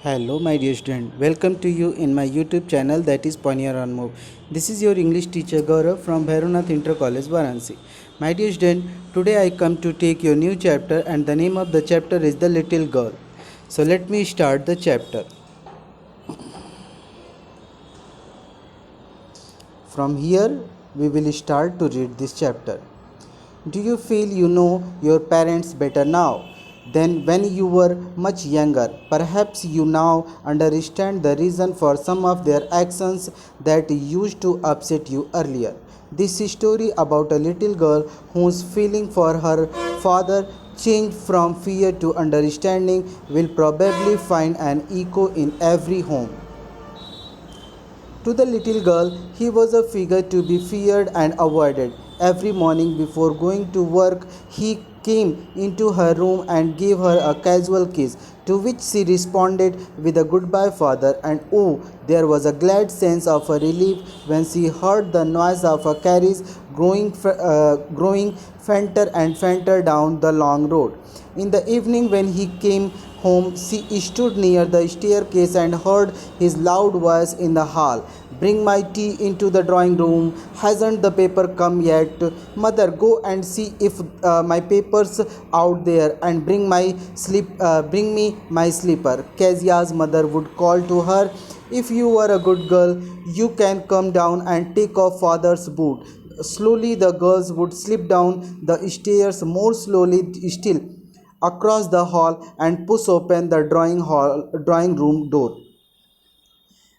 Hello, my dear student. Welcome to you in my YouTube channel that is Pioneer on Move. This is your English teacher Gaurav from Bhairanath Inter College, Varanasi. My dear student, today I come to take your new chapter, and the name of the chapter is The Little Girl. So let me start the chapter. From here, we will start to read this chapter. Do you feel you know your parents better now than when you were much younger? Perhaps you now understand the reason for some of their actions that used to upset you earlier. This story about a little girl whose feeling for her father changed from fear to understanding will probably find an echo in every home. To the little girl, he was a figure to be feared and avoided. Every morning before going to work, he came into her room and gave her a casual kiss, to which she responded with a goodbye, father. And oh, there was a glad sense of relief when she heard the noise of a carriage growing fainter and fainter down the long road. In the evening, when he came home, she stood near the staircase and heard his loud voice in the hall. Bring my tea into the drawing room. Hasn't the paper come yet? Mother, go and see if my paper's out there, and bring me my slipper. Kezia's mother would call to her. If you are a good girl, you can come down and take off father's boot. Slowly the girls would slip down the stairs, more slowly still, across the hall, and push open the drawing room door.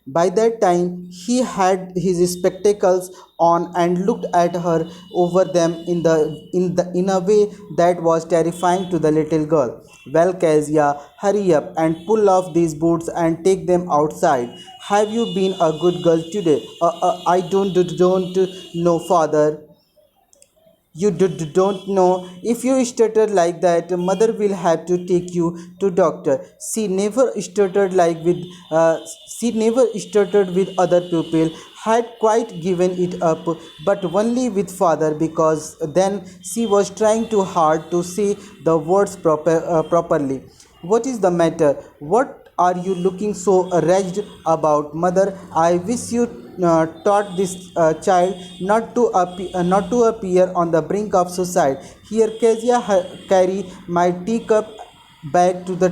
By that time he had his spectacles on and looked at her over them in a way that was terrifying to the little girl. Well, Kezia, hurry up and pull off these boots and take them outside. Have you been a good girl today? I don't know, father. Don't know. If you stutter like that, mother will have to take you to doctor. uh, she never stuttered with other people, had quite given it up, but only with father, because then she was trying too hard to say the words properly. What is the matter? What are you looking so wretched about, mother? I wish you taught this child not to appear on the brink of suicide. Here, Kezia carry my teacup back to the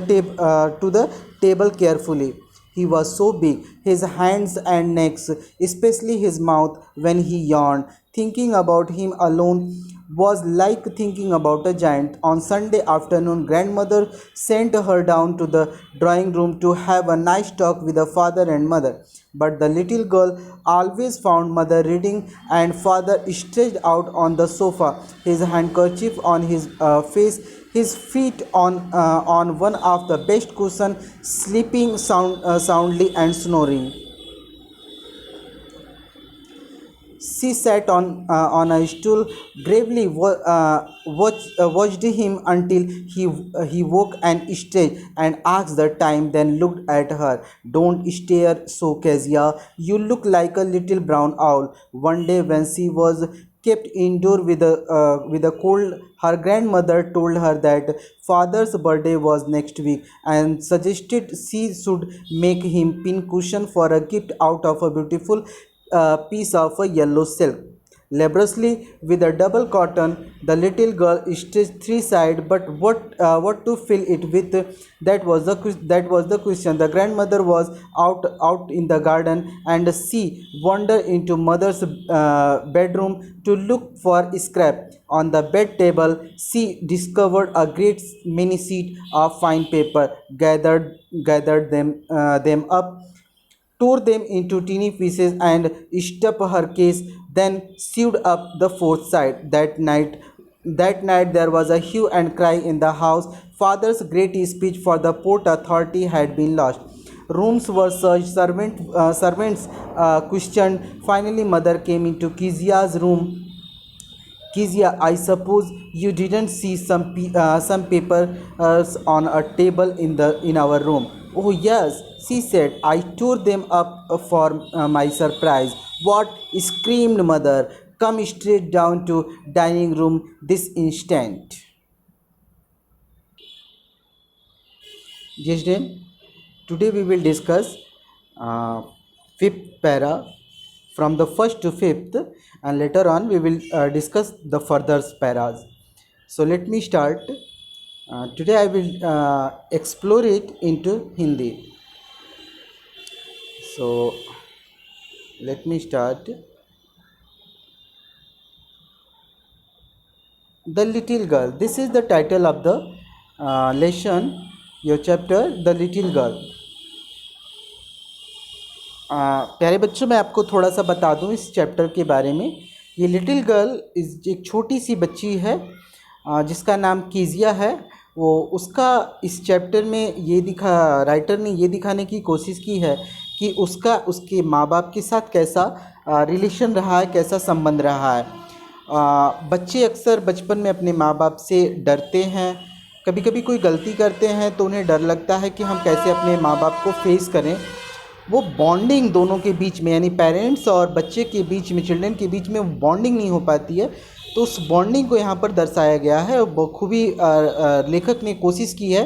table carefully. He was so big, his hands and necks, especially his mouth when he yawned. Thinking about him alone was like thinking about a giant. On Sunday afternoon, grandmother sent her down to the drawing room to have a nice talk with the father and mother. But the little girl always found mother reading and father stretched out on the sofa, his handkerchief on his face, his feet on one of the best cushion, sleeping soundly and snoring. She sat on a stool, gravely watched him until he woke and stretched and asked the time, then looked at her. Don't stare so, Kezia. You look like a little brown owl. One day when she was kept indoor with a cold, her grandmother told her that father's birthday was next week and suggested she should make him pin cushion for a gift out of a beautiful piece of a yellow silk. Laboriously, with a double cotton, the little girl stitched three sides. But what to fill it with? That was the question. The grandmother was out in the garden, and she wandered into mother's bedroom to look for scrap. On the bed table, she discovered a great many sheet of fine paper. Gathered them up, tore them into teeny pieces, and stuffed her case, then sewed up the fourth side. That night there was a hue and cry in the house. Father's great speech for the Port Authority had been lost. Rooms were searched, servants questioned. Finally, mother came into Kizia's room. Kizia, I suppose you didn't see some papers on a table in our room. Oh yes, she said. I tore them up for my surprise. What? Screamed mother. Come straight down to dining room this instant. Yes, then. Today we will discuss fifth para from the first to fifth, and later on we will discuss the further paras. So let me start. Today I will explore it into Hindi. So let me start. The Little Girl. This is the title of the lesson, your chapter, The Little Girl. प्यारे बच्चों, मैं आपको थोड़ा सा बता दूं इस chapter के बारे में. ये लिटिल गर्ल एक छोटी सी बच्ची है जिसका नाम कीजिया है. वो उसका इस चैप्टर में ये राइटर ने ये दिखाने की कोशिश की है कि उसका उसके माँ बाप के साथ कैसा रिलेशन रहा है, कैसा संबंध रहा है. बच्चे अक्सर बचपन में अपने माँ बाप से डरते हैं. कभी कभी कोई गलती करते हैं तो उन्हें डर लगता है कि हम कैसे अपने माँ बाप को फेस करें. वो बॉन्डिंग दोनों के बीच में, यानी पेरेंट्स और बच्चे के बीच में, चिल्ड्रन के बीच में बॉन्डिंग नहीं हो पाती है. तो उस बॉन्डिंग को यहाँ पर दर्शाया गया है. बखूबी लेखक ने कोशिश की है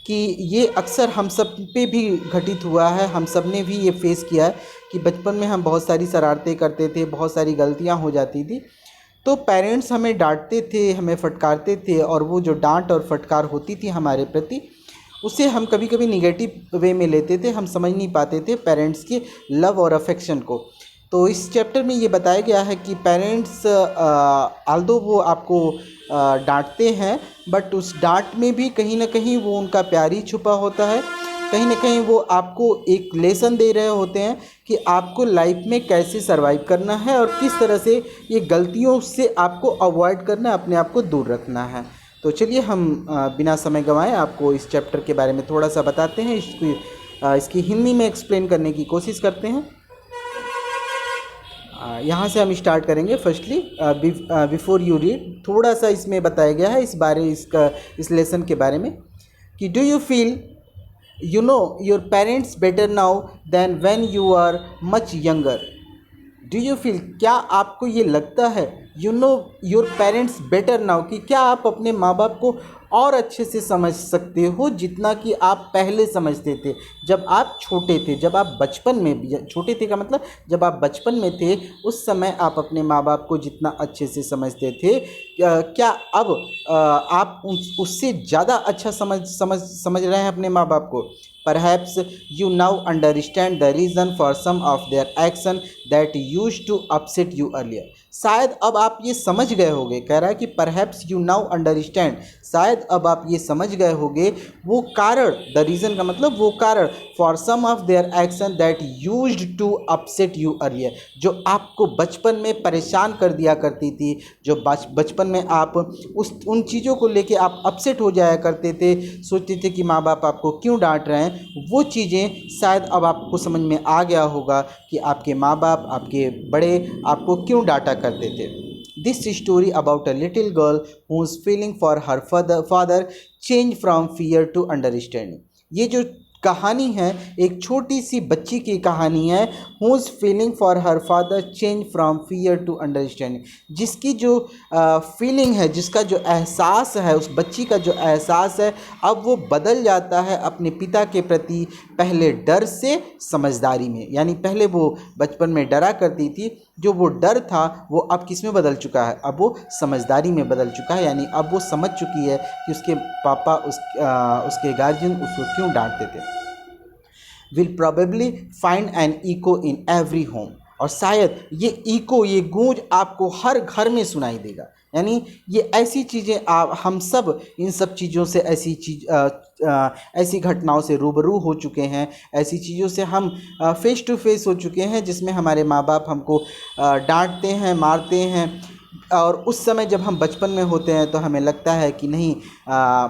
कि ये अक्सर हम सब पे भी घटित हुआ है. हम सब ने भी ये फेस किया है कि बचपन में हम बहुत सारी शरारतें करते थे, बहुत सारी गलतियाँ हो जाती थी. तो पेरेंट्स हमें डांटते थे, हमें फटकारते थे, और वो जो डांट और फटकार होती थी हमारे प्रति, उसे हम कभी कभी निगेटिव वे में लेते थे. हम समझ नहीं पाते थे पेरेंट्स के लव और अफेक्शन को. तो इस चैप्टर में ये बताया गया है कि पेरेंट्स आल्दो वो आपको डांटते हैं, बट उस डांट में भी कहीं ना कहीं वो उनका प्यार ही छुपा होता है. कहीं ना कहीं वो आपको एक लेसन दे रहे होते हैं कि आपको लाइफ में कैसे सरवाइव करना है और किस तरह से ये गलतियों से आपको अवॉइड करना है, अपने आप को दूर रखना है. तो चलिए हम बिना समय गंवाए आपको इस चैप्टर के बारे में थोड़ा सा बताते हैं. इसकी हिंदी में एक्सप्लेन करने की कोशिश करते हैं. यहाँ से हम स्टार्ट करेंगे. फर्स्टली बिफोर यू रीड, थोड़ा सा इसमें बताया गया है इस लेसन के बारे में कि do you feel you know your parents better now than when you are much younger. Do you feel, क्या आपको ये लगता है, you know your parents better now, कि क्या आप अपने माँ बाप को और अच्छे से समझ सकते हो जितना कि आप पहले समझते थे जब आप छोटे थे, जब आप बचपन में, छोटे थे का मतलब जब आप बचपन में थे उस समय आप अपने माँ बाप को जितना अच्छे से समझते थे, क्या अब आप उससे ज़्यादा अच्छा समझ रहे हैं अपने माँ बाप को. Perhaps you now understand the reason for some of their action that used to upset you earlier. शायद अब आप ये समझ गए होंगे, कह रहा है कि perhaps you now understand, शायद अब आप ये समझ गए होंगे वो कारण, द रीज़न का मतलब वो कारण, for some of their action that used to upset you earlier, जो आपको बचपन में परेशान कर दिया करती थी, जो बचपन में आप उन चीज़ों को लेके आप अपसेट हो जाया करते थे, सोचते थे कि माँ बाप आपको क्यों डांट रहे हैं. वो चीज़ें शायद अब आपको समझ में आ गया होगा कि आपके माँ बाप, आपके बड़े आपको क्यों डांटा करते थे. This story about a little girl whose feeling for her father change from fear to understanding. ये जो कहानी है एक छोटी सी बच्ची की कहानी है. Whose feeling for her father change from fear to understanding, जिसकी जो फीलिंग है, जिसका जो एहसास है, उस बच्ची का जो एहसास है अब वो बदल जाता है अपने पिता के प्रति, पहले डर से समझदारी में. यानी पहले वो बचपन में डरा करती थी, जो वो डर था वो अब किस में बदल चुका है, अब वो समझदारी में बदल चुका है. यानी अब वो समझ चुकी है कि उसके पापा, उसके गार्जियन उसको क्यों डांटते थे. Will probably find an echo in every home, और शायद ये इको, ये गूंज आपको हर घर में सुनाई देगा. यानी ये ऐसी चीज़ें हम सब इन सब चीज़ों से, ऐसी घटनाओं से रूबरू हो चुके हैं, ऐसी चीज़ों से हम फेस टू फेस हो चुके हैं जिसमें हमारे माँ बाप हमको डांटते हैं, मारते हैं. और उस समय जब हम बचपन में होते हैं तो हमें लगता है कि नहीं,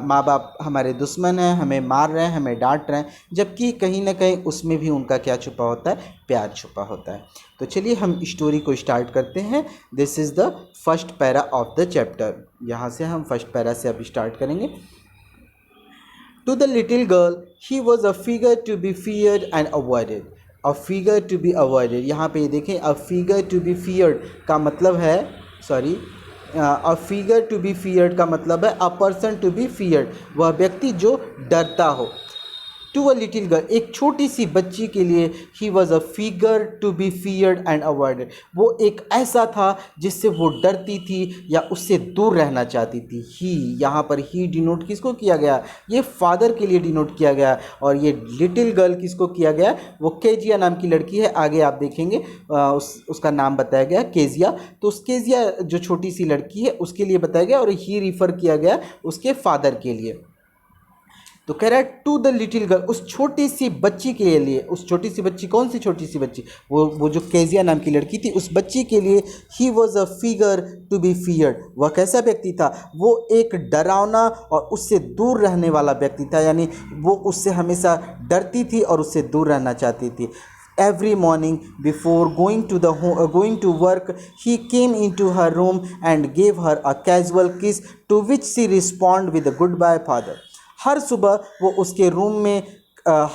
माँ बाप हमारे दुश्मन हैं, हमें मार रहे हैं, हमें डांट रहे हैं, जबकि कहीं ना कहीं उसमें भी उनका क्या छुपा होता है, प्यार छुपा होता है. तो चलिए हम स्टोरी को स्टार्ट करते हैं. This is the first para of the chapter. यहाँ से हम फर्स्ट पैरा से अब स्टार्ट करेंगे. To the little girl he was a figure to be feared and avoided. A figure to be avoided, यहाँ पे ये देखें, a figure to be feared का मतलब है, a figure to be feared का मतलब है a person to be feared, वह व्यक्ति जो डरता हो. टू अ लिटिल गर्ल, एक छोटी सी बच्ची के लिए, he was a figure to be feared and avoided, वो एक ऐसा था जिससे वो डरती थी या उससे दूर रहना चाहती थी। ही, यहाँ पर ही डिनोट किसको किया गया, ये फादर के लिए डिनोट किया गया, और ये लिटिल गर्ल किसको किया गया, वो केजिया नाम की लड़की है, आगे आप देखेंगे उसका नाम बताया गया केजिया। तो उस केजिया जो छोटी सी लड़की है उसके लिए बताया गया, और ही रिफ़र किया गया उसके फादर के लिए। तो कह रहा है टू द लिटिल गर्ल, उस छोटी सी बच्ची के लिए, उस छोटी सी बच्ची, कौन सी छोटी सी बच्ची, वो जो केजिया नाम की लड़की थी, उस बच्ची के लिए he was a figure to be feared, वह कैसा व्यक्ति था, वो एक डरावना और उससे दूर रहने वाला व्यक्ति था, यानी वो उससे हमेशा डरती थी और उससे दूर रहना चाहती थी। Every morning before going to work, he came into her room and gave her a casual kiss, to which she responded with a goodbye father. हर सुबह वो उसके रूम में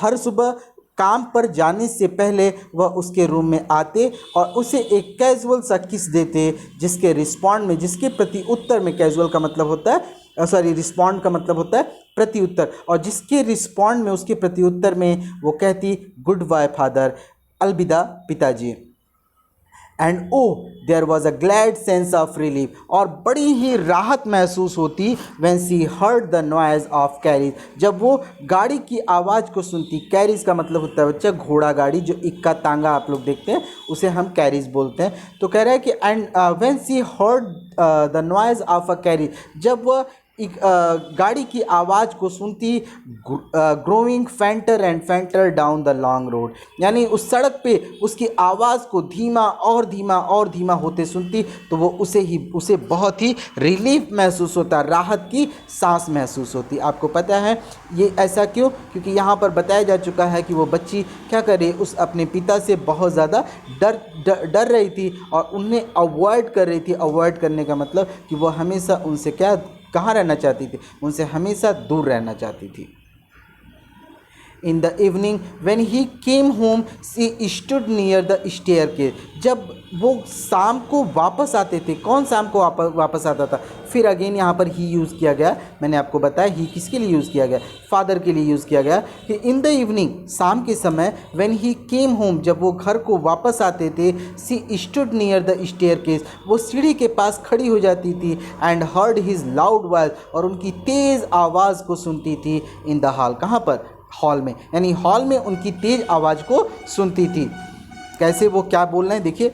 हर सुबह काम पर जाने से पहले वह उसके रूम में आते और उसे एक कैजुअल सा किस देते, जिसके रिस्पॉन्ड में, जिसके प्रति उत्तर में, कैजुअल का मतलब होता है रिस्पॉन्ड का मतलब होता है प्रति उत्तर, और जिसके रिस्पॉन्ड में, उसके प्रति उत्तर में वो कहती गुड बाय फादर, अलविदा पिताजी। And oh there was a glad sense of relief, और बड़ी ही राहत महसूस होती when she heard the noise of carriage, जब वो गाड़ी की आवाज़ को सुनती। कैरीज का मतलब होता है बच्चा घोड़ा गाड़ी, जो इक्का तांगा आप लोग देखते हैं उसे हम कैरीज बोलते हैं। तो कह रहा है कि and when she heard the noise of a carriage, जब वह गाड़ी की आवाज़ को सुनती, growing fainter and fainter down the long road, यानी उस सड़क पे उसकी आवाज़ को धीमा और धीमा और धीमा होते सुनती, तो वो उसे बहुत ही रिलीफ महसूस होता, राहत की सांस महसूस होती। आपको पता है ये ऐसा क्यों, क्योंकि यहाँ पर बताया जा चुका है कि वो बच्ची क्या करे, उस अपने पिता से बहुत ज़्यादा डर रही थी और उन्हें अवॉइड कर रही थी। अवॉइड करने का मतलब कि वो हमेशा उनसे कहाँ रहना चाहती थी, उनसे हमेशा दूर रहना चाहती थी। In the evening when he came home she stood near the staircase, जब वो शाम को वापस आते थे, कौन शाम को वापस आता था, फिर अगेन यहाँ पर ही यूज़ किया गया। मैंने आपको बताया ही किसके लिए यूज़ किया गया, फादर के लिए यूज़ किया गया कि इन द इवनिंग, शाम के समय, व्हेन ही केम होम, जब वो घर को वापस आते थे, सी स्टूड नियर द स्टेयरकेस, वो सीढ़ी के पास खड़ी हो जाती थी, and heard his loud voice, और उनकी तेज़ आवाज़ को सुनती थी, इन द हॉल, कहाँ पर, हॉल में, यानी हॉल में उनकी तेज आवाज़ को सुनती थी। कैसे, वो क्या बोल रहे हैं देखिए,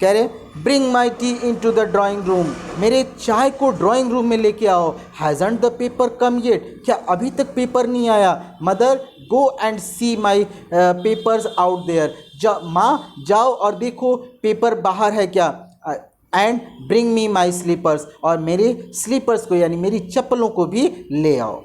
कह रहे bring my tea into the drawing room, मेरे चाय को ड्राइंग रूम में लेके आओ। Hasn't the paper come yet, क्या अभी तक पेपर नहीं आया। Mother go and see my papers out there, माँ जाओ और देखो पेपर बाहर है क्या। And bring me my slippers, और मेरे स्लीपर्स को, यानी मेरी चप्पलों को भी ले आओ।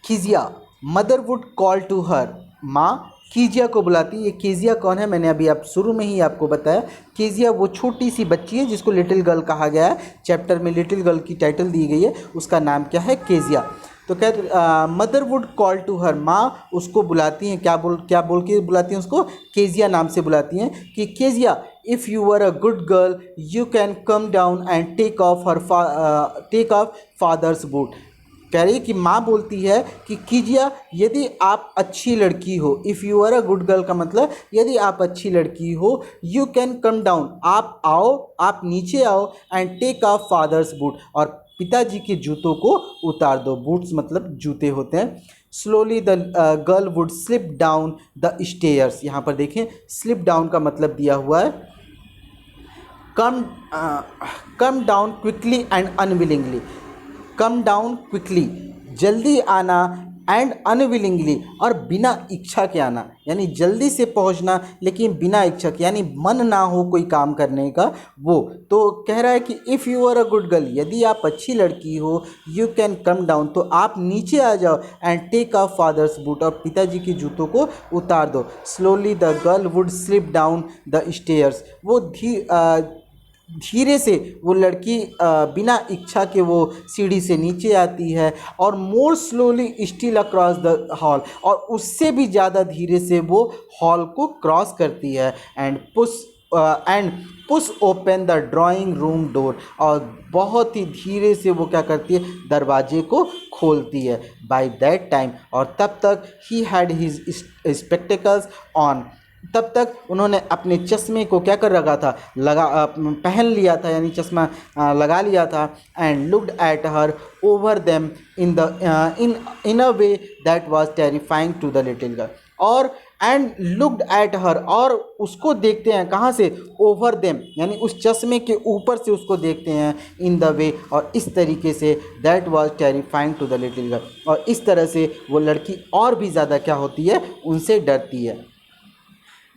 Kezia, mother would call to her, माँ कीजिया को बुलाती। ये कीजिया कौन है, मैंने अभी आप शुरू में ही आपको बताया। कीजिया वो छोटी सी बच्ची है जिसको लिटिल गर्ल कहा गया है, चैप्टर में लिटिल गर्ल की टाइटल दी गई है, उसका नाम क्या है, कीजिया। तो क्या mother would call to her, माँ उसको बुलाती हैं, क्या बोल के बुलाती हैं उसको, कीजिया नाम से बुलाती हैं कि Kezia if you were a good girl you can come down and take off father's boot. कह रही है कि माँ बोलती है कि कीजिया यदि आप अच्छी लड़की हो, if you are a good girl का मतलब यदि आप अच्छी लड़की हो, यू कैन कम डाउन, आप आओ, आप नीचे आओ, and take off father's boot, और पिताजी के जूतों को उतार दो। बूट्स मतलब जूते होते हैं। Slowly the girl would slip down the stairs, यहाँ पर देखें स्लिप डाउन का मतलब दिया हुआ है come down quickly and unwillingly. Come down quickly, जल्दी आना, एंड अनविलिंगली, और बिना इच्छा के आना, यानी जल्दी से पहुंचना लेकिन बिना इच्छा के, यानी मन ना हो कोई काम करने का वो। तो कह रहा है कि if you are a good girl, यदि आप अच्छी लड़की हो, यू कैन कम डाउन, तो आप नीचे आ जाओ, and take off father's boot, और पिताजी के जूतों को उतार दो। Slowly the girl would slip down the stairs, वो धीरे से वो लड़की बिना इच्छा के वो सीढ़ी से नीचे आती है, और मोर slowly still across the hall, और उससे भी ज़्यादा धीरे से वो हॉल को क्रॉस करती है, and and push open the drawing room door, और बहुत ही धीरे से वो क्या करती है, दरवाजे को खोलती है। बाय दैट टाइम, और तब तक he had his spectacles on, तब तक उन्होंने अपने चश्मे को क्या कर रखा था, पहन लिया था, यानी चश्मा लगा लिया था। And looked at her over them in a way that was terrifying to the little girl, और एंड लुक्ड एट हर, और उसको देखते हैं कहाँ से, ओवर देम, यानी उस चश्मे के ऊपर से उसको देखते हैं, इन द वे, और इस तरीके से, that was terrifying to the little girl, और इस तरह से वो लड़की और भी ज़्यादा क्या होती है, उनसे डरती है।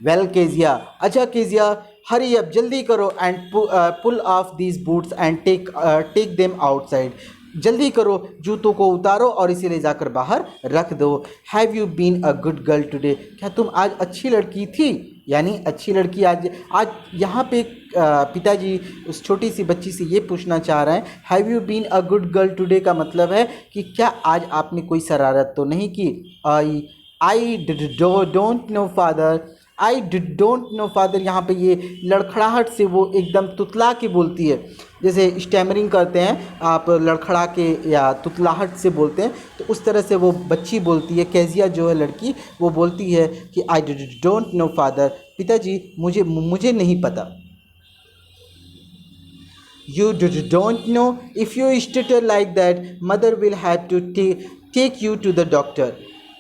वेल केजिया, अच्छा केजिया, हरी अप, जल्दी करो, and pull off these boots and take them outside, जल्दी करो, जूतों को उतारो और इसे ले जाकर बाहर रख दो। Have you been a good girl today, क्या तुम आज अच्छी लड़की थी, यानी अच्छी लड़की आज यहाँ पे पिताजी उस छोटी सी बच्ची से ये पूछना चाह रहे हैं, have you been a good girl today का मतलब है कि क्या आज आपने कोई शरारत तो नहीं की। I don't know father, I don't know father, यहाँ पे ये लड़खड़ाहट से वो एकदम तुतला के बोलती है, जैसे स्टैमरिंग करते हैं आप, लड़खड़ा के या तुतलाहट से बोलते हैं, तो उस तरह से वो बच्ची बोलती है, केजिया जो है लड़की, वो बोलती है कि आई डोंट नो फादर, पिताजी मुझे नहीं पता। You don't know, if you stutter like that, mother will have to take you to the doctor.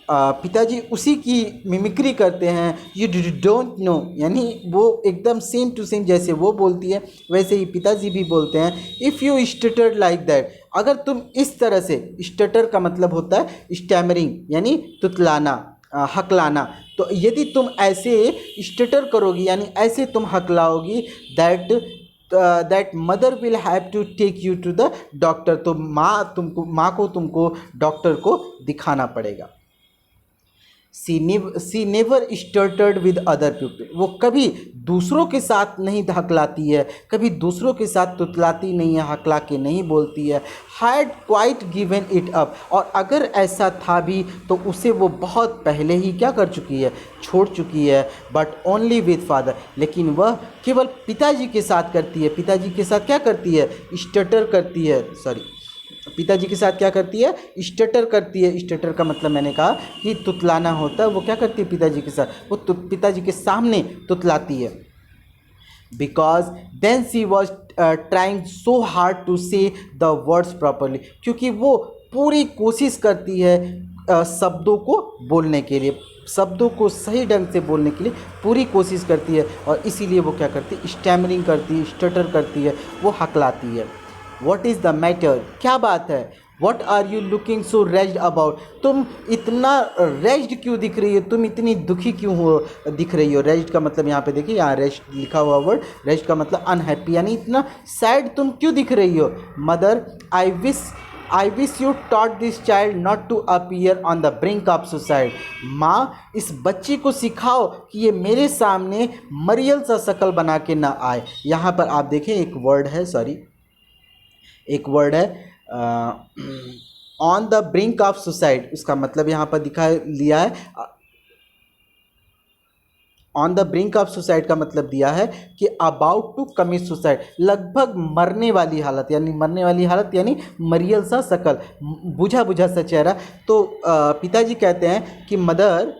पिताजी उसी की मिमिक्री करते हैं, यू डोंट नो, यानी वो एकदम सेम टू सेम जैसे वो बोलती है वैसे ही पिताजी भी बोलते हैं। If you stutter like that, अगर तुम इस तरह से, स्टटर का मतलब होता है स्टैमरिंग, यानी तुतलाना, हकलाना, तो यदि तुम ऐसे स्टटर करोगी, यानी ऐसे तुम हकलाओगी, that mother will have to take you to the doctor, तो माँ को तुमको डॉक्टर को दिखाना पड़ेगा। She never stuttered with other people, वो कभी दूसरों के साथ नहीं हकलाती है, कभी दूसरों के साथ तुतलाती नहीं है, हकला के नहीं बोलती है। Had quite given it up, और अगर ऐसा था भी तो उसे वो बहुत पहले ही क्या कर चुकी है, छोड़ चुकी है। बट ओनली विद फादर, लेकिन वह केवल पिताजी के साथ करती है। पिताजी के साथ क्या करती है, स्टटर करती है, पिताजी के साथ क्या करती है, स्टटर करती है। स्टटर का मतलब मैंने कहा कि तुतलाना होता है, वो क्या करती है पिताजी के साथ, वो पिताजी के सामने तुतलाती है। Because then she was trying so hard to say the words properly, क्योंकि वो पूरी कोशिश करती है शब्दों को बोलने के लिए, शब्दों को सही ढंग से बोलने के लिए पूरी कोशिश करती है, और इसीलिए वो क्या करती है, स्टैमरिंग करती है, स्टटर करती है, वो हकलाती है। What is the matter? क्या बात है? What are you looking so wretched about? तुम इतना रेज्ड क्यों दिख रही हो, तुम इतनी दुखी क्यों हो दिख रही हो। रेज्ड का मतलब यहाँ पे देखिए, यहाँ रेज्ड लिखा हुआ वर्ड, रेज्ड का मतलब अनहैप्पी, यानी इतना सैड तुम क्यों दिख रही हो। Mother, I wish you taught this child not to appear on the brink of suicide. माँ, इस बच्ची को सिखाओ कि ये मेरे सामने मरियल सा शक्ल बना के ना आए। यहाँ पर आप देखें एक वर्ड है, एक वर्ड है on the brink of suicide, उसका मतलब यहाँ पर दिखा लिया है, on the brink of suicide का मतलब दिया है कि अबाउट टू कमिट सुसाइड, लगभग मरने वाली हालत, यानी मरियल सा शक्ल, बुझा बुझा सा चेहरा। तो पिताजी कहते हैं कि मदर,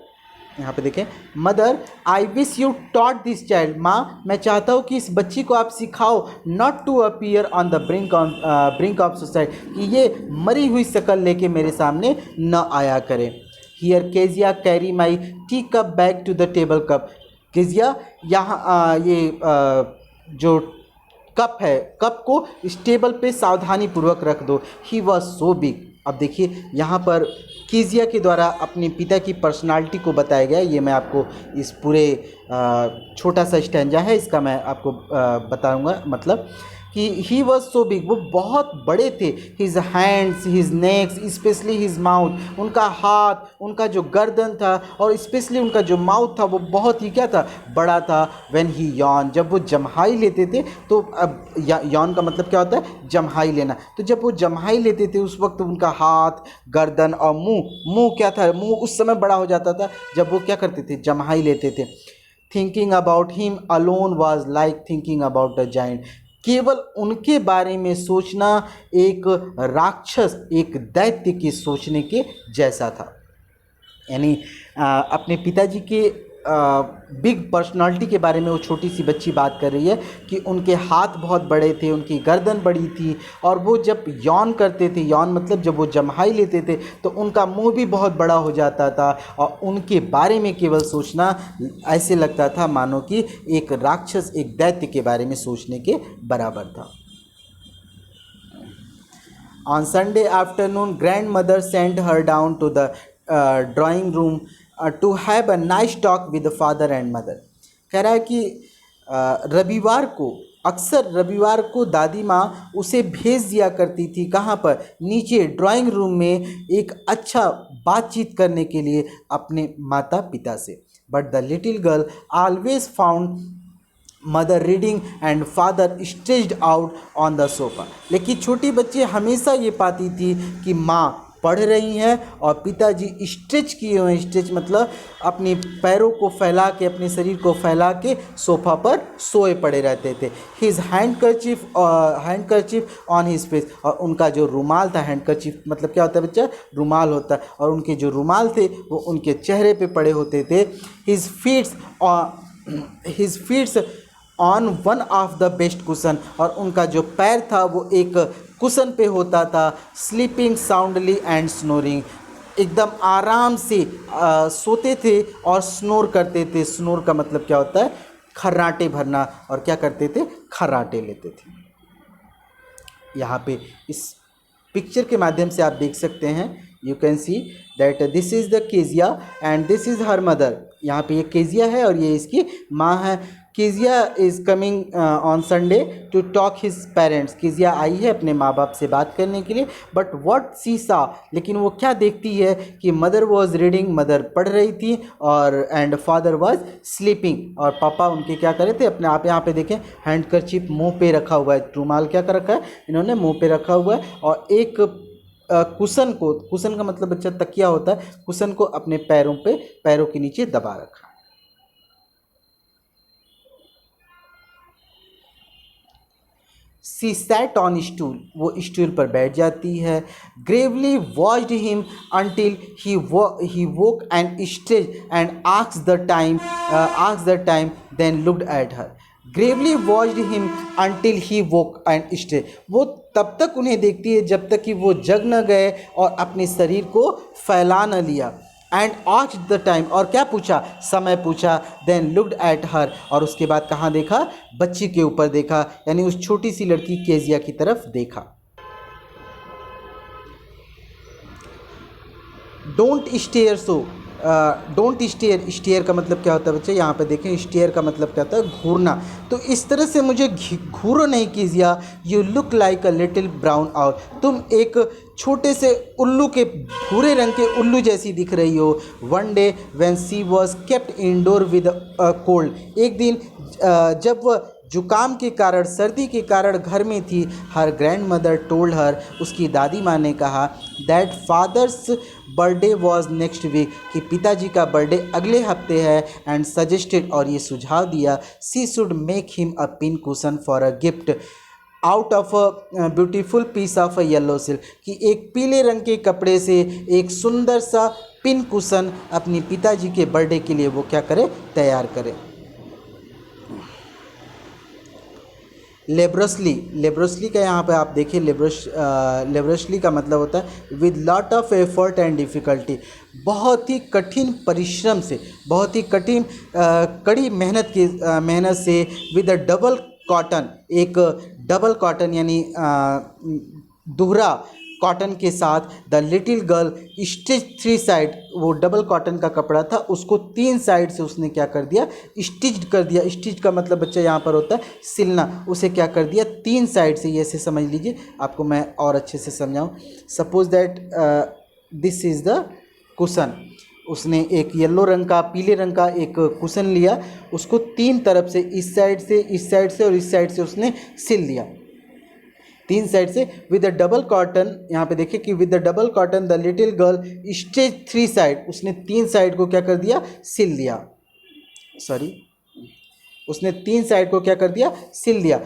यहाँ पे देखें, mother I wish you taught this child, माँ मैं चाहता हूँ कि इस बच्ची को आप सिखाओ, not to appear on the brink of suicide, कि ये मरी हुई शक्ल लेके मेरे सामने न आया करे। Here Kezia carry my tea cup back to the table cup, Kezia यहाँ जो कप है, कप को इस टेबल पे सावधानी पूर्वक रख दो। ही वॉज सो बिग, अब देखिए यहाँ पर कीजिया के द्वारा अपने पिता की पर्सनालिटी को बताया गया। ये मैं आपको इस पूरे छोटा सा स्टैंजा है, इसका मैं आपको बताऊंगा, मतलब कि ही वॉज सो बिग, वो बहुत बड़े थे। His hands, his next, specially his mouth, उनका हाथ, उनका जो गर्दन था और स्पेशली उनका जो माउथ था वो बहुत ही क्या था, बड़ा था। व्हेन ही यॉन, जब वो जम्हाई लेते थे, तो अब यॉन का मतलब क्या होता है, जम्हाई लेना। तो जब वो जम्हाई लेते थे उस वक्त उनका हाथ, गर्दन और मुंह क्या था, मुंह उस समय बड़ा हो जाता था जब वो क्या करते थे, जम्हाई लेते थे। Thinking about him alone was like thinking about a giant. केवल उनके बारे में सोचना एक राक्षस, एक दैत्य के सोचने के जैसा था। यानी अपने पिताजी के बिग पर्सनालिटी के बारे में वो छोटी सी बच्ची बात कर रही है कि उनके हाथ बहुत बड़े थे, उनकी गर्दन बड़ी थी, और वो जब यौन करते थे, यौन मतलब जब वो जम्हाई लेते थे तो उनका मुंह भी बहुत बड़ा हो जाता था, और उनके बारे में केवल सोचना ऐसे लगता था मानो कि एक राक्षस, एक दैत्य के बारे में सोचने के बराबर था। On Sunday afternoon, grandmother sent her down to the drawing room to have a nice talk with the father and mother। कह रहा है कि रविवार को, अक्सर रविवार को दादी माँ उसे भेज दिया करती थी, कहाँ पर, नीचे ड्राइंग रूम में एक अच्छा बातचीत करने के लिए अपने माता पिता से। But the little girl always found mother reading and father stretched out on the sofa. लेकिन छोटी बच्ची हमेशा ये पाती थी कि माँ पढ़ रही हैं और पिताजी स्ट्रेच किए हुए हैं। स्ट्रेच मतलब अपने पैरों को फैला के, अपने शरीर को फैला के सोफा पर सोए पड़े रहते थे। His handkerchief on his face, और उनका जो रुमाल था, हैंडकरचीफ मतलब क्या होता है बच्चा, रुमाल होता है, और उनके जो रुमाल थे वो उनके चेहरे पे पड़े होते थे। His feets on one of the best cushion, और उनका जो पैर था वो एक कुशन पे होता था। स्लीपिंग साउंडली एंड स्नोरिंग, एकदम आराम से सोते थे और स्नोर करते थे। स्नोर का मतलब क्या होता है, खर्राटे भरना, और क्या करते थे, खर्राटे लेते थे। यहाँ पे इस पिक्चर के माध्यम से आप देख सकते हैं, you can see that this is the Kezia and this is her mother. यहाँ पे ये केजिया है और ये इसकी माँ है। Kezia is coming on Sunday to talk his parents. Kezia आई है अपने माँ बाप से बात करने के लिए। बट व्हाट सी सा, लेकिन वो क्या देखती है कि मदर वॉज रीडिंग, मदर पढ़ रही थी, और एंड फादर वॉज स्लीपिंग, और पापा उनके क्या कर रहे थे, अपने आप यहाँ पे देखें हैंडकरचीफ मुंह पे रखा हुआ है, रुमाल क्या कर रखा है इन्होंने, मुंह पे रखा हुआ है, और एक कुशन को, कुशन का मतलब बच्चा तकिया होता है, कुशन को अपने पैरों पे, पैरों के नीचे दबा रखा। सी सैट ऑन स्टूल, वो स्टूल पर बैठ जाती है। Gravely watched him until he woke and stretch and asked the time then looked at her. Gravely watched him until he woke and stretch, वो तब तक उन्हें देखती है जब तक कि वो जग न गए और अपने शरीर को फैला न लिया। एंड आस्क्ड द टाइम, और क्या पूछा, समय पूछा। देन लुक्ड एट हर, और उसके बाद कहाँ देखा, बच्ची के ऊपर देखा, यानी उस छोटी सी लड़की केजिया की तरफ देखा। Don't stare so, don't stare, stare का मतलब क्या होता है बच्चे, यहाँ पे देखें स्टेयर का मतलब क्या होता है, घूरना। तो इस तरह से मुझे घूरो नहीं कीजिए। You look like a little brown owl, तुम एक छोटे से उल्लू के, भूरे रंग के उल्लू जैसी दिख रही हो। One day when she was kept indoor with cold, एक दिन जब वह जुकाम के कारण, सर्दी के कारण घर में थी। Her grandmother told her, उसकी दादी माँ ने कहा, that father's birthday was next week, कि पिताजी का बर्थडे अगले हफ्ते है। एंड सजेस्टेड, और ये सुझाव दिया, she should make him a pin cushion for a gift out of a beautiful piece of a yellow silk, कि एक पीले रंग के कपड़े से एक सुंदर सा पिन कुशन अपने पिताजी के बर्थडे के लिए वो क्या करे, तैयार करे। लेब्रोसली, लेब्रोसली का यहाँ पे आप देखिए, लेब्रोसली का मतलब होता है with lot of effort and difficulty, बहुत ही कठिन परिश्रम से, बहुत ही कठिन कड़ी मेहनत से। विद अ डबल कॉटन, एक डबल कॉटन यानी दोहरा कॉटन के साथ। The little girl stitch 3 side, वो डबल कॉटन का कपड़ा था, उसको 3 साइड से उसने क्या कर दिया, स्टिच कर दिया। स्टिच का मतलब बच्चा यहाँ पर होता है सिलना, उसे क्या कर दिया, 3 साइड से। ये ऐसे समझ लीजिए, आपको मैं और अच्छे से समझाऊँ। Suppose that this is the cushion, उसने एक येलो रंग का, पीले रंग का एक कुशन लिया, उसको 3 तरफ से, इस साइड से, इस साइड से और इस साइड से उसने सिल दिया, 3 साइड से। विद द डबल कॉटन, यहाँ पे देखिए कि with the double cotton the little girl stitch 3 side, उसने 3 साइड को क्या कर दिया, सिल दिया। सॉरी, उसने 3 साइड को क्या कर दिया, सिल दिया।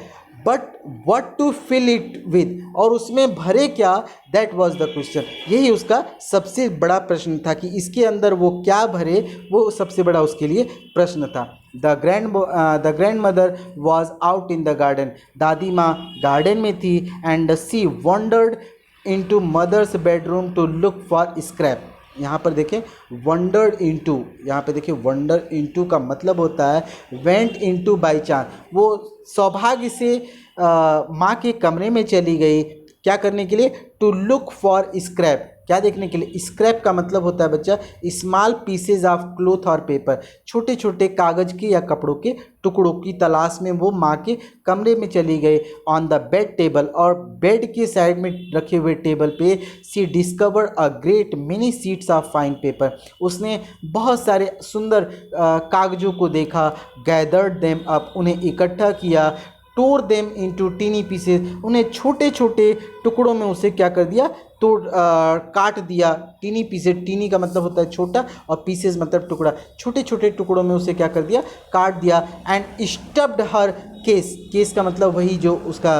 But what to fill it with, और उसमें भरे क्या, दैट वाज द क्वेश्चन। यही उसका सबसे बड़ा प्रश्न था कि इसके अंदर वो क्या भरे, वो सबसे बड़ा उसके लिए प्रश्न था। The grandmother was out in the garden, दादी माँ गार्डन में थी। And she wandered into mother's bedroom to look for scrap. यहाँ पर देखें वंडर्ड इनटू, यहाँ पे देखिए वंडर इनटू का मतलब होता है वेंट इनटू बाई चांस। वो सौभाग्य से माँ के कमरे में चली गई, क्या करने के लिए, टू लुक फॉर स्क्रैप, क्या देखने के लिए। स्क्रैप का मतलब होता है बच्चा स्मॉल पीसेज ऑफ क्लोथ और पेपर, छोटे छोटे कागज के या कपड़ों के टुकड़ों की तलाश में वो माँ के कमरे में चली गई। ऑन द बेड टेबल, और बेड के साइड में रखे हुए टेबल पे she discovered a great many sheets of fine paper, उसने बहुत सारे सुंदर कागजों को देखा। गैदर्ड देम अप, उन्हें इकट्ठा किया। टोर देम इनटू टीनी पीसेस, उन्हें छोटे छोटे टुकड़ों में उसे क्या कर दिया, तो काट दिया। टीनी पीसेस, टीनी का मतलब होता है छोटा और पीसेस मतलब टुकड़ा, छोटे छोटे टुकड़ों में उसे क्या कर दिया, काट दिया। And stuffed her case, case का मतलब वही जो उसका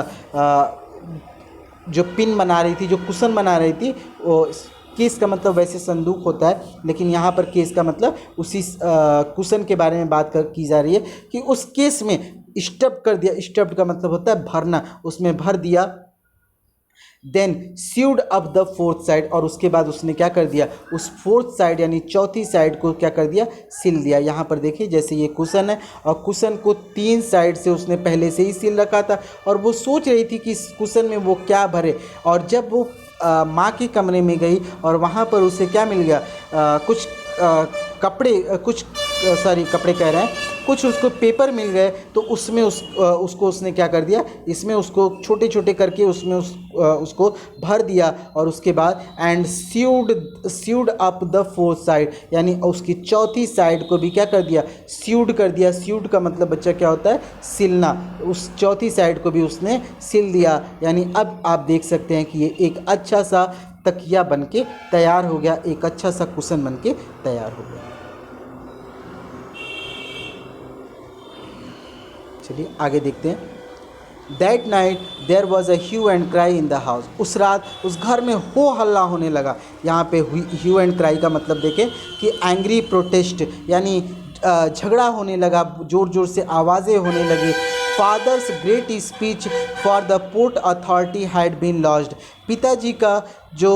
जो पिन बना रही थी, जो कुशन बना रही थी, वो केस का मतलब वैसे संदूक होता है, लेकिन यहाँ पर केस का मतलब उसी कुशन के बारे में बात की जा रही है कि उस केस में स्टफ कर दिया। स्टफ्ड का मतलब होता है भरना, उसमें भर दिया। Then sewed up the fourth side, और उसके बाद उसने क्या कर दिया, उस फोर्थ साइड यानी चौथी साइड को क्या कर दिया, सिल दिया। यहाँ पर देखिए जैसे ये कुशन है और कुशन को 3 साइड से उसने पहले से ही सिल रखा था, और वो सोच रही थी कि इस कुशन में वो क्या भरे। और जब वो माँ के कमरे में गई और वहाँ पर उसे क्या मिल गया, कुछ कपड़े, कुछ सॉरी कपड़े कह रहे हैं, कुछ उसको पेपर मिल गए। तो उसमें उसको उसने क्या कर दिया, इसमें उसको छोटे छोटे करके उसमें उसको भर दिया। और उसके बाद and sewed up the fourth side, यानी उसकी चौथी साइड को भी क्या कर दिया, सीव्ड कर दिया। सीव्ड का मतलब बच्चा क्या होता है, सिलना। उस चौथी साइड को भी उसने सिल दिया। यानी अब आप देख सकते हैं कि ये एक अच्छा सा तकिया बन के तैयार हो गया, एक अच्छा सा कुशन बन के तैयार हो गया। चलिए आगे देखते हैं। That night there was a hue and cry in the house, उस रात उस घर में हो हल्ला होने लगा। यहाँ पे ह्यू एंड क्राई का मतलब देखें कि एंग्री प्रोटेस्ट, यानी झगड़ा होने लगा, ज़ोर ज़ोर से आवाज़ें होने लगी। Father's great speech for the port authority had been launched, पिताजी का जो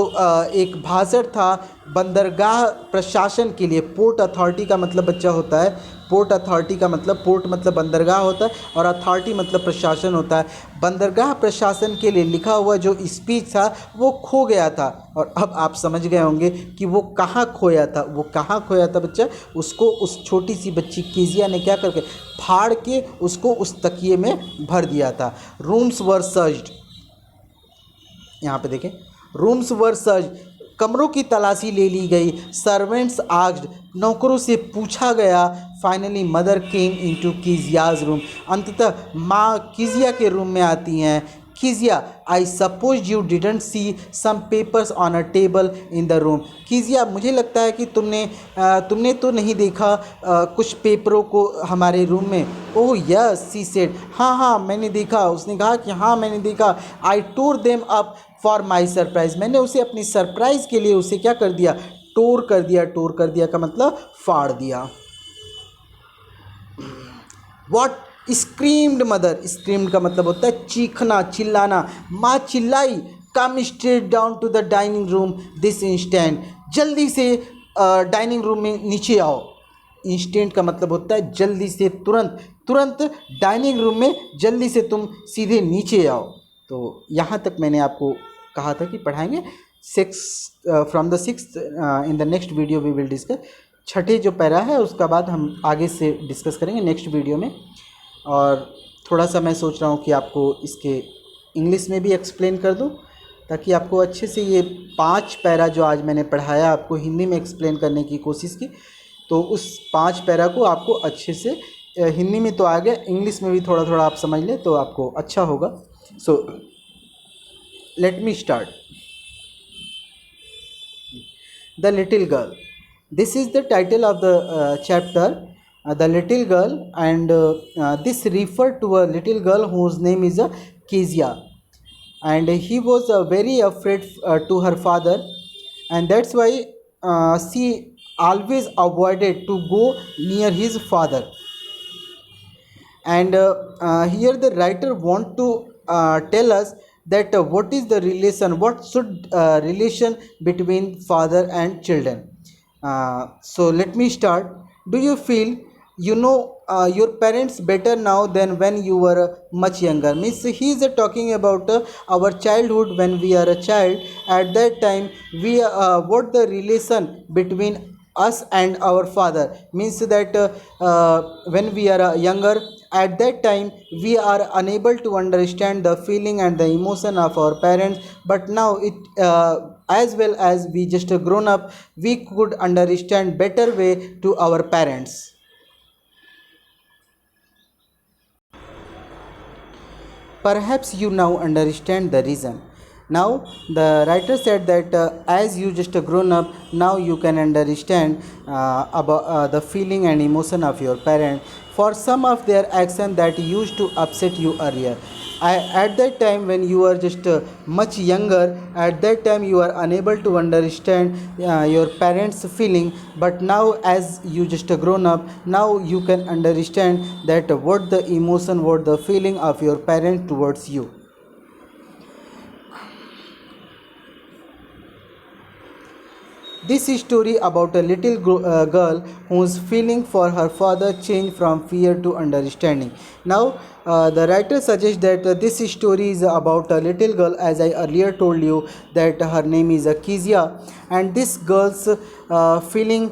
एक भाषण था बंदरगाह प्रशासन के लिए। पोर्ट अथॉरिटी का मतलब बच्चा होता है, पोर्ट अथॉरिटी का मतलब, पोर्ट मतलब बंदरगाह होता है और अथॉरिटी मतलब प्रशासन होता है। बंदरगाह प्रशासन के लिए लिखा हुआ जो स्पीच था वो खो गया था। और अब आप समझ गए होंगे कि वो कहाँ खोया था। वो कहाँ खोया था बच्चा, उसको उस छोटी सी बच्ची कीजिया ने क्या करके फाड़ के उसको उस तकिए में भर दिया था। रूम्स वर सर्च्ड, यहाँ पे देखें रूम्स वर सर्च, कमरों की तलाशी ले ली गई। सर्वेंट्स आस्क्ड, नौकरों से पूछा गया। Finally mother came into Kezia's room, अंततः माँ कीजिया के रूम में आती हैं। Kezia, I suppose you didn't see some papers on a table in the room. Kezia, मुझे लगता है कि तुमने तो नहीं देखा कुछ पेपरों को हमारे रूम में। ओह यस सी सेड, हाँ हाँ मैंने देखा। उसने कहा कि हाँ मैंने देखा। I tore them up for my surprise, मैंने उसे अपनी सरप्राइज के लिए उसे क्या कर दिया, टोर कर दिया। टोर कर दिया का मतलब फाड़ दिया। वॉट स्क्रीम्ड मदर, स्क्रीम्ड का मतलब होता है चीखना, चिल्लाना। माँ चिल्लाई, come straight down to the dining room this instant, जल्दी से डाइनिंग रूम में नीचे आओ। इंस्टेंट का मतलब होता है जल्दी से, तुरंत, तुरंत डाइनिंग रूम में जल्दी से तुम सीधे नीचे आओ। तो यहाँ तक मैंने आपको कहा था कि पढ़ाएंगे। From the sixth in the next video we will discuss. छठे जो पैरा है उसका बाद हम आगे से डिस्कस करेंगे नेक्स्ट वीडियो में। और थोड़ा सा मैं सोच रहा हूँ कि आपको इसके इंग्लिश में भी एक्सप्लेन कर दूँ, ताकि आपको अच्छे से ये 5 पैरा जो आज मैंने पढ़ाया आपको हिंदी में एक्सप्लेन करने की कोशिश की, तो उस 5 पैरा को आपको अच्छे से हिंदी में तो आ गया, इंग्लिश में भी थोड़ा थोड़ा आप समझ लें तो आपको अच्छा होगा। So let me start. The little girl, this is the title of the chapter. the little girl, and this referred to a little girl whose name is Kezia, and he was very afraid to her father, and that's why she always avoided to go near his father. And here the writer want to tell us that what is the relation, what should relation between father and children. So let me start. Do you feel you know your parents better now than when you were much younger? Means he is talking about our childhood. When we are a child, at that time we what the relation between us and our father, means that when we are younger, at that time we are unable to understand the feeling and the emotion of our parents, but now it as well as we just grown up, we could understand better way to our parents. Perhaps you now understand the reason. Now, the writer said that as you just grown up, now you can understand about the feeling and emotion of your parent for some of their action that used to upset you earlier. At that time when you are just much younger, at that time you are unable to understand your parents feeling, but now as you just grown up, now you can understand that what the emotion, what the feeling of your parent towards you. This is story about a little girl whose feeling for her father changed from fear to understanding. Now, the writer suggests that this story is about a little girl, as I earlier told you that her name is Kezia, and this girl's feeling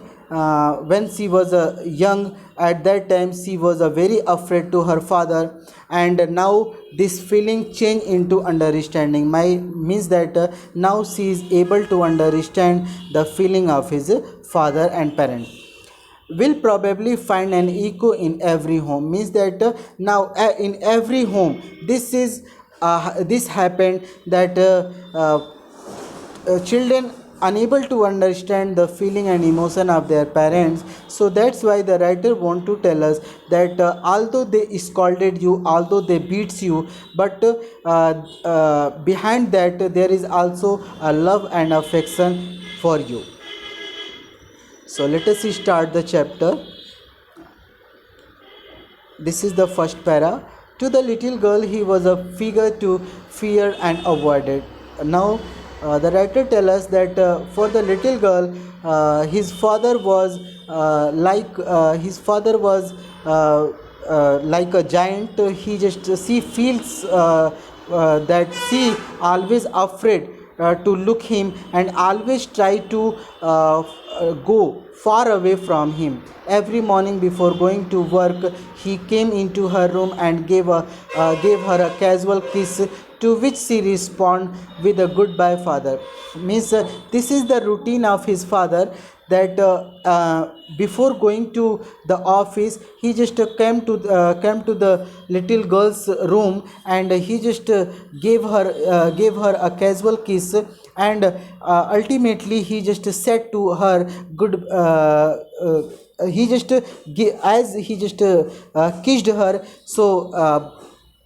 when she was young, at that time she was very afraid to her father, and now this feeling changed into understanding. My means that now she is able to understand the feeling of his father and parent. Will probably find an echo in every home, means that now in every home this happened that children unable to understand the feeling and emotion of their parents. So that's why the writer want to tell us that although they scolded you, although they beats you, but behind that there is also a love and affection for you. So let us start the chapter. This is the first para. To the little girl, he was a figure to fear and avoided. Now, the writer tells us that for the little girl, his father was like a giant. He just she feels that she always afraid to look him and always try to go far away from him. Every morning before going to work, he came into her room and gave her a casual kiss, to which she responded with a goodbye father. Means this is the routine of his father, that before going to the office he just came to the little girl's room, and he just gave her a casual kiss, and ultimately he just said to her good he just as he just kissed her. So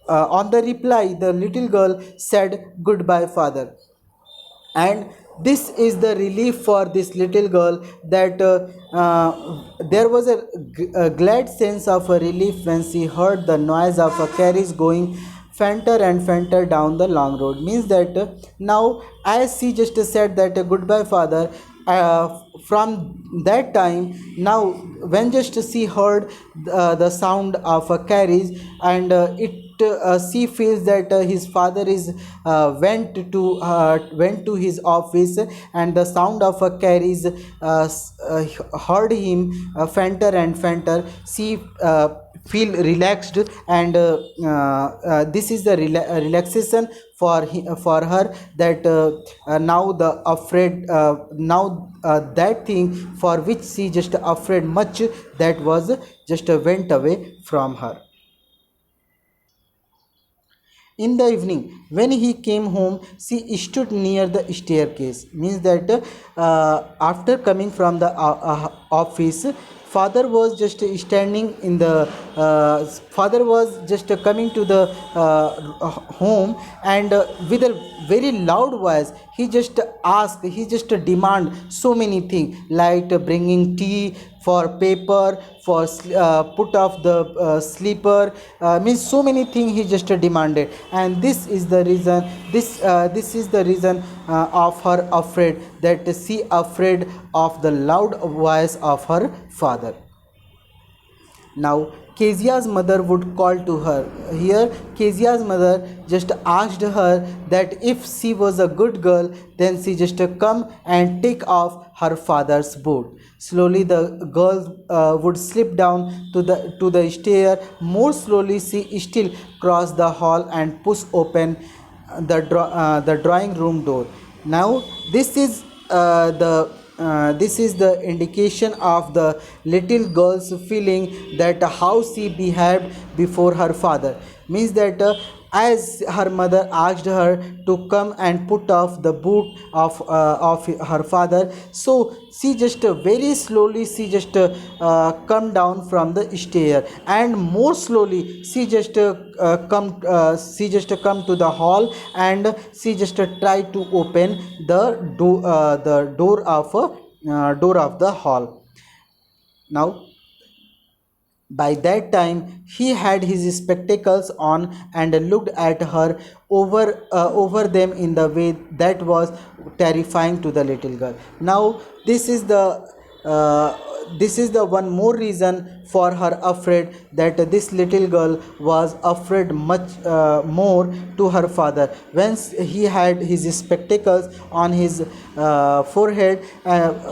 on the reply, the little girl said goodbye father, and this is the relief for this little girl, that there was a glad sense of a relief when she heard the noise of a carriage going fainter and fainter down the long road. Means that now as she just said that goodbye father, from that time, now when just she heard the sound of a carriage, and it she feels that his father is went to his office, and the sound of a carriage heard him fainter and fainter. She feel relaxed, and this is the relaxation for her, that now the afraid now that thing for which she just afraid much, that was just went away from her. In the evening, when he came home, she stood near the staircase. Means that after coming from the office, father was just standing in the father was just coming to the home, and with a very loud voice he just asked, he just demand so many things, like bringing tea, for paper, for put off the sleeper, means so many things he just demanded. And this is the reason, this is the reason of her afraid, that she afraid of the loud voice of her father. Now Kezia's mother would call to her. Here Kezia's mother just asked her that if she was a good girl, then she just come and take off her father's boot. Slowly the girl would slip down to the stair. More slowly she still crossed the hall and push open the drawing room door. Now this is the indication of the little girl's feeling, that how she behaved before her father, means that as her mother asked her to come and put off the boot of her father, so she just very slowly she just come down from the stair, and more slowly she just come to the hall, and she just try to open the door of the hall. Now by that time he had his spectacles on and looked at her over them in the way that was terrifying to the little girl. Now uh, this is the one more reason for her afraid, that this little girl was afraid much more to her father when he had his spectacles on his forehead,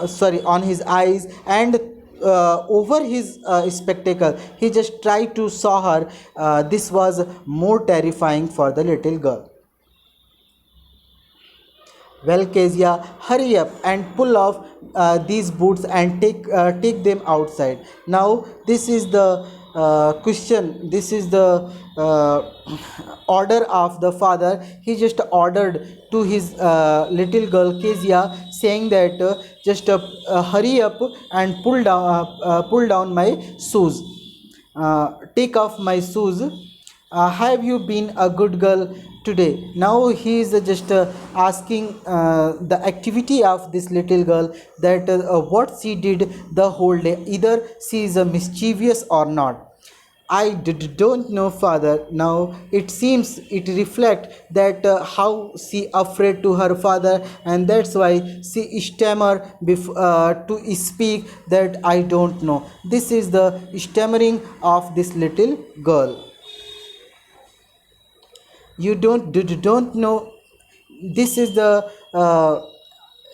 sorry, on his eyes, and over his spectacle he just tried to saw her. This was more terrifying for the little girl. Well, Kezia, hurry up and pull off these boots and take them outside. Now, this is the question. This is the order of the father. He just ordered to his little girl Kezia, saying that just hurry up and pull down my shoes. Take off my shoes. Have you been a good girl today? Now he is just asking the activity of this little girl, that what she did the whole day, either she is mischievous or not. Don't know, father. Now it seems it reflect that how she afraid to her father, and that's why she stammer to speak that I don't know. This is the stammering of this little girl. You don't know. This is the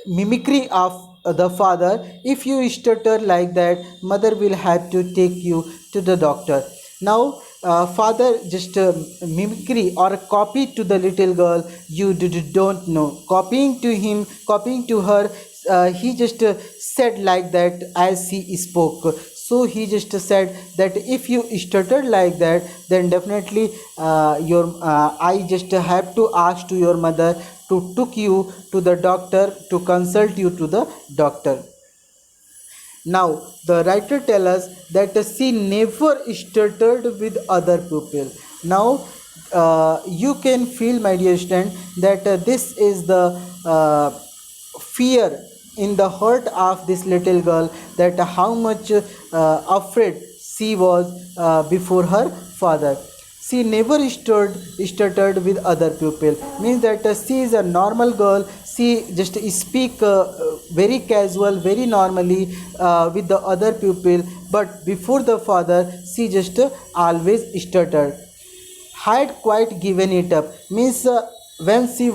mimicry of the father. If you stutter like that, mother will have to take you to the doctor. Now father just mimicry or copy to the little girl. You don't know, copying to him, copying to her. He just said like that as he spoke. So he just said that if you stuttered like that, then definitely your I just have to ask to your mother to took you to the doctor, to consult you to the doctor. Now the writer tell us that she never stuttered with other people. Now you can feel, my dear student, that this is the fear in the heart of this little girl, that how much afraid she was before her father. She never stuttered with other people, means that she is a normal girl. She just speak very casual, very normally with the other people, but before the father she just always stuttered. Had quite given it up, means when she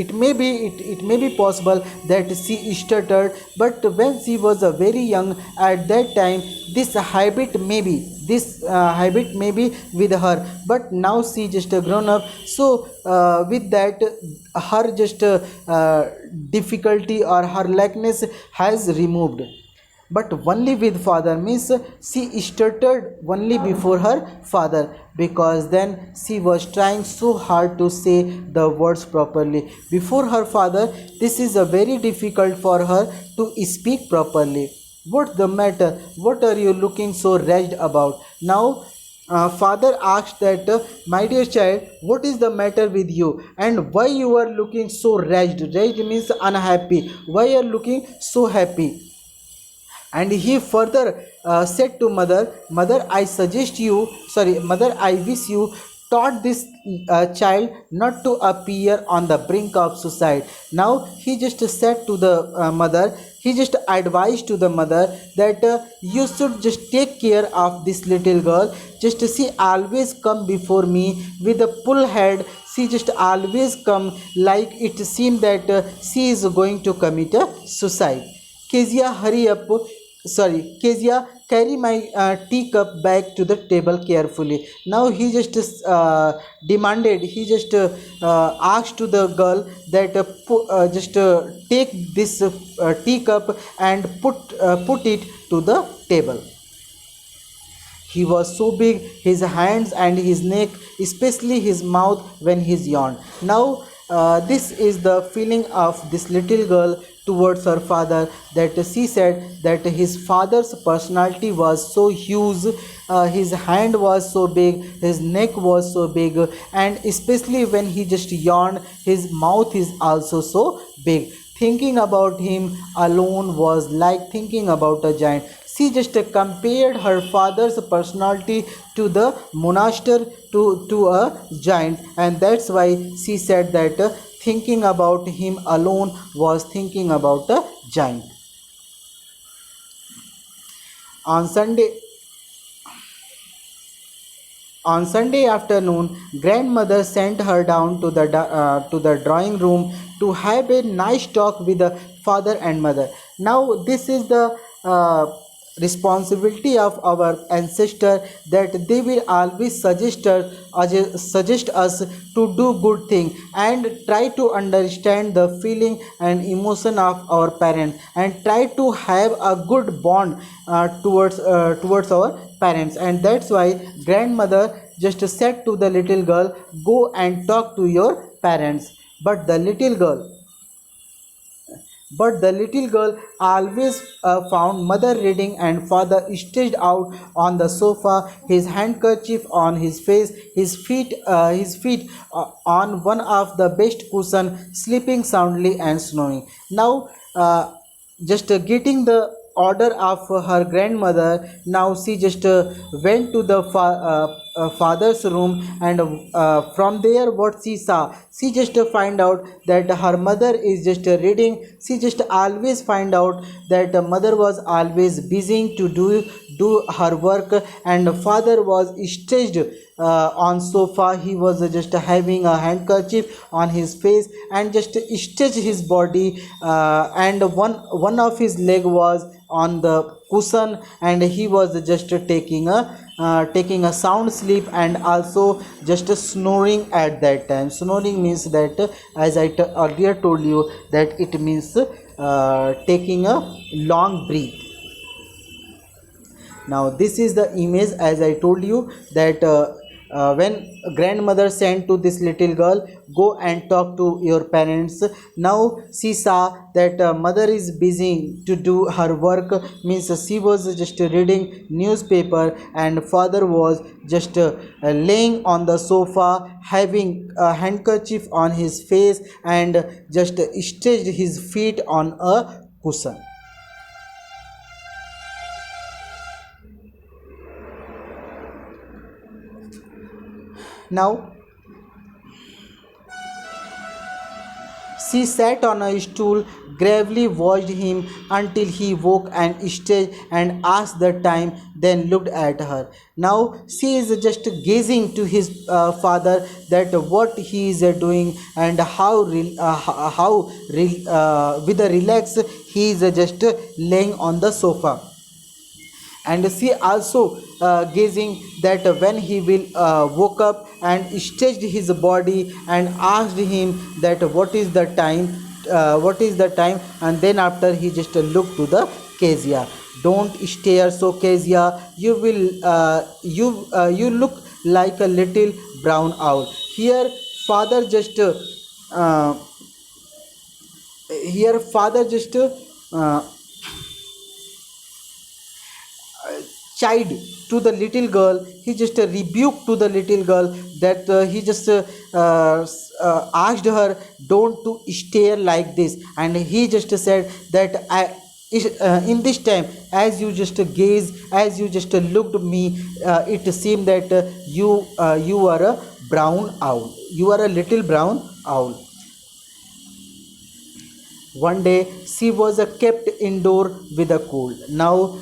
it may be possible that she stuttered, but when she was very young at that time, this habit may be with her, but now she just grown up, so with that her just difficulty or her lackness has removed. But only with father, means she stuttered only before her father, because then she was trying so hard to say the words properly. Before her father, this is a very difficult for her to speak properly. What's the matter? What are you looking so wretched about? Now, father asked that, my dear child, what is the matter with you, and why you are looking so wretched? Wretched means unhappy. Why you are looking so happy? And he further said to mother, mother, I suggest you, sorry, mother, I wish you taught this child not to appear on the brink of suicide. Now he just said to the mother, he just advised to the mother that, you should just take care of this little girl. Just she always come before me with a full head. She just always come like it seemed that she is going to commit a suicide. Kezia, hurry up. Sorry, Kezia, carry my teacup back to the table carefully. Now he just demanded, he just asked to the girl that, just take this teacup and put it to the table. He was so big, his hands and his neck, especially his mouth when he yawned. Now, this is the feeling of this little girl towards her father, that she said that his father's personality was so huge, his hand was so big, his neck was so big, and especially when he just yawned, his mouth is also so big. Thinking about him alone was like thinking about a giant. She just compared her father's personality to the monster, to a giant, and that's why she said that, thinking about him alone was thinking about a giant. On Sunday, On Sunday afternoon, grandmother sent her down to the drawing room to have a nice talk with the father and mother. Now, this is the responsibility of our ancestor, that they will always suggest us to do good thing and try to understand the feeling and emotion of our parents, and try to have a good bond towards our parents. And that's why grandmother just said to the little girl, go and talk to your parents. But the little girl always found mother reading and father stretched out on the sofa, his handkerchief on his face, his feet on one of the best cushion, sleeping soundly and snoring. Now, just getting the order of her grandmother, now she just went to the father's room, and from there what she saw, she just find out that her mother is just reading. She just always find out that mother was always busy to do her work, and father was stretched on sofa. He was just having a handkerchief on his face and just stretched his body, and one of his leg was on the cushion, and he was just taking a sound sleep, and also just snoring at that time. Snoring means that, as I earlier told you, that it means taking a long breath. Now this is the image, as I told you, that when grandmother sent to this little girl, go and talk to your parents. Now she saw that mother is busy to do her work, means she was just reading newspaper, and father was just laying on the sofa, having a handkerchief on his face, and just stretched his feet on a cushion. Now she sat on a stool, gravely watched him until he woke and stretched and asked the time, then looked at her. Now she is just gazing to his father, that what he is doing, and with a relax he is just laying on the sofa. And she also gazing that when he will woke up and stretched his body and asked him that what is the time, and then after he just looked to the Kezia. Don't stare so, Kezia, you look like a little brown owl. Father just uh, here father just chide to the little girl. He just rebuked to the little girl, that he just asked her, don't to stare like this. And he just said that in this time, as you just gaze, as you just looked at me, it seemed that you are a brown owl, you are a little brown owl. One day she was kept indoor with a cold. Now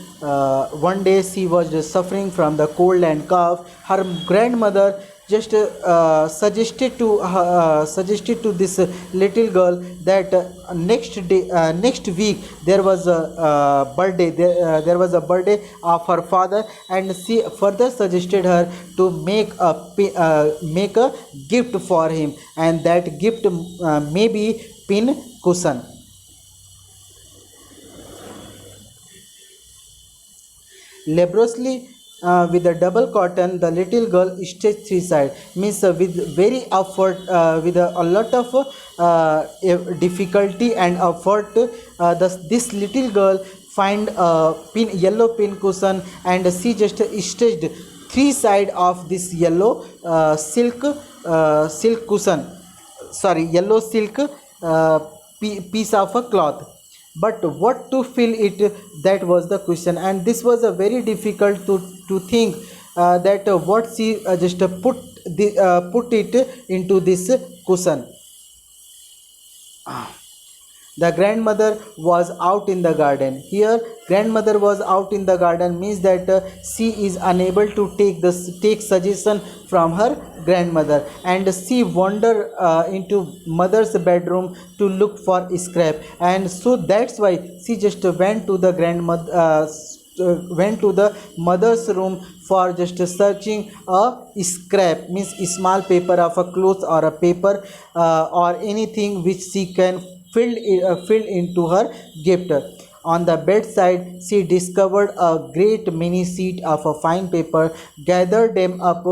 one day she was just suffering from the cold and cough. Her grandmother just suggested to this little girl that next week there was a birthday, there was a birthday of her father, and she further suggested her to make a gift for him, and that gift may be pin cushion. Laboriously with a double cotton, the little girl stitched three sides. Means with very effort, with a lot of difficulty and effort, this little girl find a yellow pin cushion, and she just stitched three side of this yellow silk cushion. Sorry, yellow silk piece of a cloth. But what to fill it, that was the question, and this was a very difficult to think, that what she just put it into this cushion. The grandmother was out in the garden. Here grandmother was out in the garden means that she is unable to take suggestion from her grandmother, and she wander into mother's bedroom to look for scrap, and so that's why she just went to the grandmother, went to the mother's room for just searching a scrap, means small paper of a cloth or a paper, or anything which she can fill into her gift. On the bedside, she discovered a great many sheet of a fine paper, gathered them up,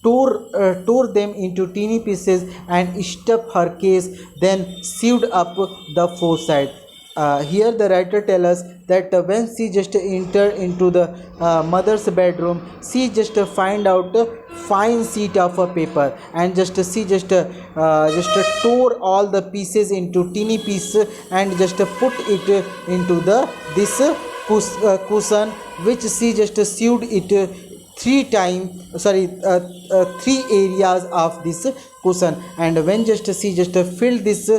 tore them into teeny pieces, and stuffed her case, then sewed up the four side. Here the writer tells us that when she just entered into the mother's bedroom, she just find out a fine sheet of a paper, and just she just tore all the pieces into teeny pieces, and just put it into the this cushion, which she just sewed it three time, sorry, three areas of this cushion. And when just she just filled this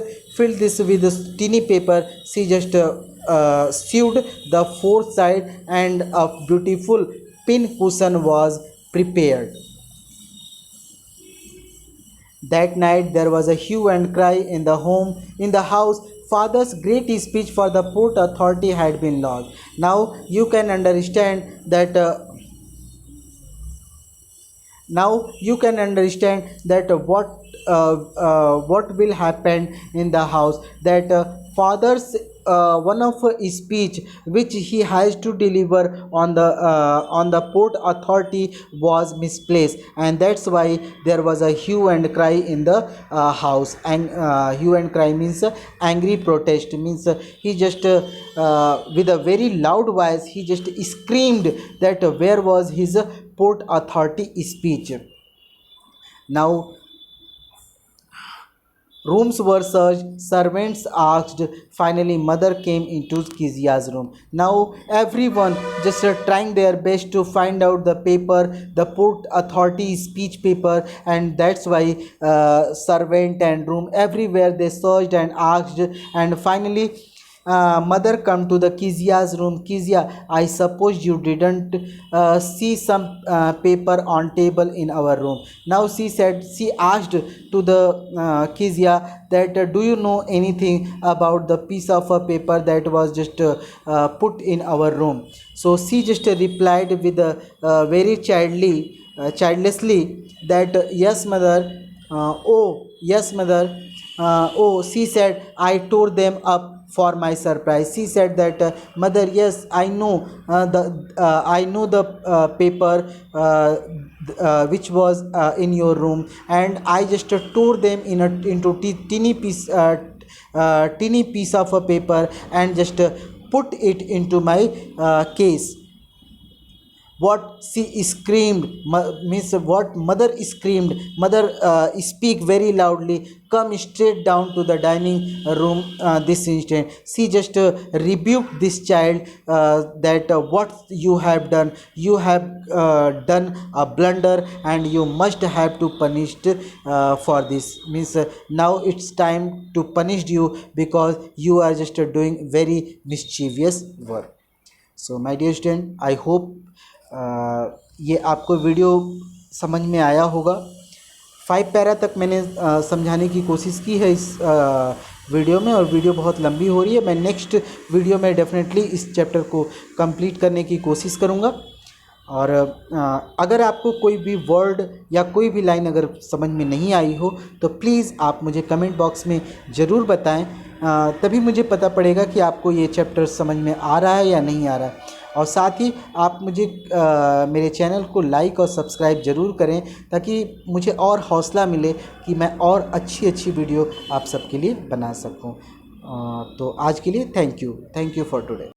with this teeny paper, she just sewed the fourth side, and a beautiful pin cushion was prepared. That night there was a hue and cry in the home, in the house. Father's great speech for the port authority had been lost. Now you can understand that now you can understand that what will happen in the house, that father's one of his speech which he has to deliver on the port authority was misplaced, and that's why there was a hue and cry in the house. And hue and cry means angry protest, means he just with a very loud voice he just screamed that where was his port authority speech. Now rooms were searched, servants asked, finally mother came into Kizia's room. Now everyone just trying their best to find out the paper, the port authority speech paper, and that's why servant and room everywhere they searched and asked, and finally mother come to the Kizia's room. Kizia, I suppose you didn't see some paper on table in our room. Now she asked to the Kizia that do you know anything about the piece of a paper that was just put in our room? So she just replied with a very childlessly that yes mother, oh yes mother, oh, she said, I tore them up for my surprise. She said that mother, yes, I know the paper which was in your room, and I just tore them into teeny piece of a paper, and just put it into my case. what she screamed, means what mother screamed. Mother speak very loudly, come straight down to the dining room this instant. She just rebuked this child, that what you have done, you have done a blunder and you must have to punished for this. Means now it's time to punish you because you are just doing very mischievous work. So my dear student, I hope ये आपको video समझ में आया होगा। 5 para तक मैंने समझाने की कोशिश की है इस वीडियो में, और वीडियो बहुत लंबी हो रही है। मैं नेक्स्ट वीडियो में डेफिनेटली इस चैप्टर को कंप्लीट करने की कोशिश करूँगा। और अगर आपको कोई भी वर्ड या कोई भी लाइन अगर समझ में नहीं आई हो तो प्लीज़ आप मुझे कमेंट बॉक्स में ज़रूर बताएं, तभी मुझे पता पड़ेगा कि आपको ये चैप्टर समझ में आ रहा है या नहीं आ रहा है। और साथ ही आप मुझे मेरे चैनल को लाइक और सब्सक्राइब ज़रूर करें, ताकि मुझे और हौसला मिले कि मैं और अच्छी वीडियो आप सबके लिए बना सकूं। तो आज के लिए थैंक यू फॉर टुडे।